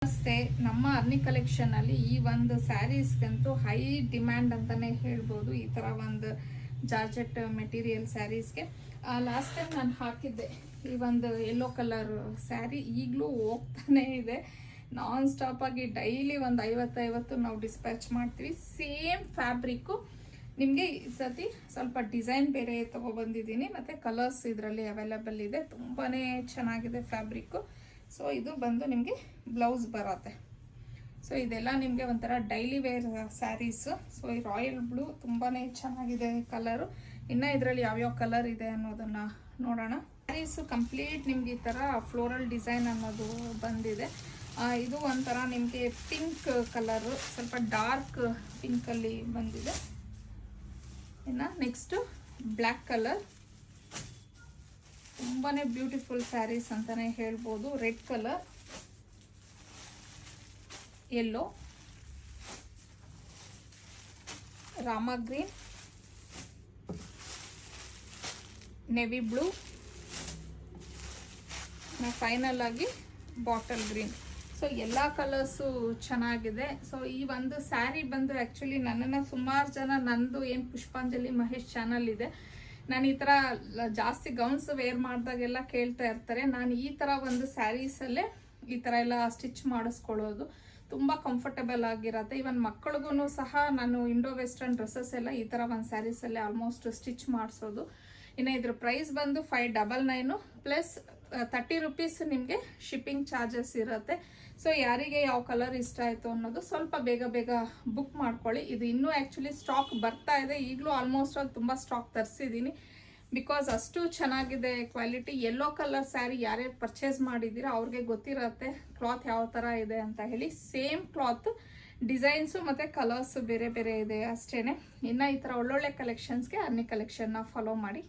ನಮಸ್ತೆ. ನಮ್ಮ ಅರ್ನಿ ಕಲೆಕ್ಷನ್ ಅಲ್ಲಿ ಈ ಒಂದು ಸ್ಯಾರೀಸ್ಗಂತೂ ಹೈ ಡಿಮ್ಯಾಂಡ್ ಅಂತಾನೆ ಹೇಳ್ಬೋದು. ಈ ತರ ಒಂದು ಜಾರ್ಜೆಟ್ ಮೆಟೀರಿಯಲ್ ಸ್ಯಾರೀಸ್ಗೆ ಲಾಸ್ಟ್ ಟೈಮ್ ನಾನು ಹಾಕಿದ್ದೆ ಈ ಒಂದು ಯೆಲ್ಲೋ ಕಲರ್ ಸ್ಯಾರಿ. ಈಗಲೂ ಹೋಗ್ತಾನೆ ಇದೆ ನಾನ್ ಸ್ಟಾಪ್ ಆಗಿ. ಡೈಲಿ ಒಂದು 50 ನಾವು ಡಿಸ್ಪ್ಯಾಚ್ ಮಾಡ್ತೀವಿ. ಸೇಮ್ ಫ್ಯಾಬ್ರಿಕ್ಕು ನಿಮಗೆ ಈ ಸತಿ ಸ್ವಲ್ಪ ಡಿಸೈನ್ ಬೇರೆ ತಗೊಬಂದಿದ್ದೀನಿ, ಮತ್ತು ಕಲರ್ಸ್ ಇದರಲ್ಲಿ ಅವೈಲೇಬಲ್ ಇದೆ. ತುಂಬಾ ಚೆನ್ನಾಗಿದೆ ಫ್ಯಾಬ್ರಿಕ್ಕು. ಸೊ ಇದು ಬಂದು ನಿಮಗೆ ಬ್ಲೌಸ್ ಬರುತ್ತೆ. ಸೊ ಇದೆಲ್ಲ ನಿಮಗೆ ಒಂಥರ ಡೈಲಿ ವೇರ್ ಸ್ಯಾರೀಸು. ಸೊ ಈ ರಾಯಲ್ ಬ್ಲೂ ತುಂಬಾ ಚೆನ್ನಾಗಿದೆ ಕಲರು. ಇನ್ನು ಇದರಲ್ಲಿ ಯಾವ್ಯಾವ ಕಲರ್ ಇದೆ ಅನ್ನೋದನ್ನು ನೋಡೋಣ. ಸ್ಯಾರೀಸು ಕಂಪ್ಲೀಟ್ ನಿಮ್ಗೆ ಈ ಥರ ಫ್ಲೋರಲ್ ಡಿಸೈನ್ ಅನ್ನೋದು ಬಂದಿದೆ. ಇದು ಒಂಥರ ನಿಮಗೆ ಪಿಂಕ್ ಕಲರು, ಸ್ವಲ್ಪ ಡಾರ್ಕ್ ಪಿಂಕಲ್ಲಿ ಬಂದಿದೆ. ಇನ್ನು ನೆಕ್ಸ್ಟು ಬ್ಲ್ಯಾಕ್ ಕಲರ್, ತುಂಬಾ ಬ್ಯೂಟಿಫುಲ್ ಸ್ಯಾರೀಸ್ ಅಂತಾನೆ ಹೇಳ್ಬೋದು. Red colour, yellow, Rama green, navy blue, final ಆಗಿ ಬಾಟಲ್ ಗ್ರೀನ್. ಸೊ ಎಲ್ಲ ಕಲರ್ಸು ಚೆನ್ನಾಗಿದೆ. ಸೊ ಈ ಒಂದು ಸ್ಯಾರಿ ಬಂದು ಆ್ಯಕ್ಚುಲಿ ನನ್ನನ್ನು ಸುಮಾರು ಜನ, ನಂದು ಏನು ಪುಷ್ಪಾಂಜಲಿ ಮಹೇಶ್ ಚಾನಲ್ ಇದೆ, ನಾನು ಈ ಥರ ಜಾಸ್ತಿ ಗೌನ್ಸ್ ವೇರ್ ಮಾಡಿದಾಗೆಲ್ಲ ಕೇಳ್ತಾ ಇರ್ತಾರೆ. ನಾನು ಈ ಥರ ಒಂದು ಸ್ಯಾರೀಸಲ್ಲೇ ಈ ಥರ ಎಲ್ಲ ಸ್ಟಿಚ್ ಮಾಡಿಸ್ಕೊಳ್ಳೋದು ತುಂಬ ಕಂಫರ್ಟಬಲ್ ಆಗಿರುತ್ತೆ. ಇವನ್ ಮಕ್ಕಳಿಗೂ ಸಹ ನಾನು ಇಂಡೋ ವೆಸ್ಟರ್ನ್ ಡ್ರೆಸ್ಸಸ್ ಎಲ್ಲ ಈ ಥರ ಒಂದು ಸ್ಯಾರೀಸಲ್ಲೇ ಆಲ್ಮೋಸ್ಟ್ ಸ್ಟಿಚ್ ಮಾಡಿಸೋದು. ಇನ್ನು ಇದ್ರ ಪ್ರೈಸ್ ಬಂದು 599 ಪ್ಲಸ್ 30 ರುಪೀಸ್ ನಿಮಗೆ ಶಿಪ್ಪಿಂಗ್ ಚಾರ್ಜಸ್ ಇರುತ್ತೆ. ಸೊ ಯಾರಿಗೆ ಯಾವ ಕಲರ್ ಇಷ್ಟ ಆಯಿತು ಅನ್ನೋದು ಸ್ವಲ್ಪ ಬೇಗ ಬೇಗ ಬುಕ್ ಮಾಡ್ಕೊಳ್ಳಿ. ಇದು ಇನ್ನೂ ಆ್ಯಕ್ಚುಲಿ ಸ್ಟಾಕ್ ಬರ್ತಾ ಇದೆ. ಈಗಲೂ ಆಲ್ಮೋಸ್ಟ್ ಆಲ್ ತುಂಬ ಸ್ಟಾಕ್ ತರಿಸಿದ್ದೀನಿ, ಬಿಕಾಸ್ ಅಷ್ಟು ಚೆನ್ನಾಗಿದೆ ಕ್ವಾಲಿಟಿ. ಯೆಲ್ಲೋ ಕಲರ್ ಸ್ಯಾರಿ ಯಾರ್ಯಾರು ಪರ್ಚೇಸ್ ಮಾಡಿದ್ದೀರಾ ಅವ್ರಿಗೆ ಗೊತ್ತಿರುತ್ತೆ ಕ್ಲಾತ್ ಯಾವ ಥರ ಇದೆ ಅಂತ ಹೇಳಿ. ಸೇಮ್ ಕ್ಲಾತ್, ಡಿಸೈನ್ಸು ಮತ್ತು ಕಲರ್ಸು ಬೇರೆ ಬೇರೆ ಇದೆ ಅಷ್ಟೇ. ಇನ್ನು ಈ ಥರ ಒಳ್ಳೊಳ್ಳೆ ಕಲೆಕ್ಷನ್ಸ್ಗೆ ಅರ್ನಿ ಕಲೆಕ್ಷನ್ನ ಫಾಲೋ ಮಾಡಿ.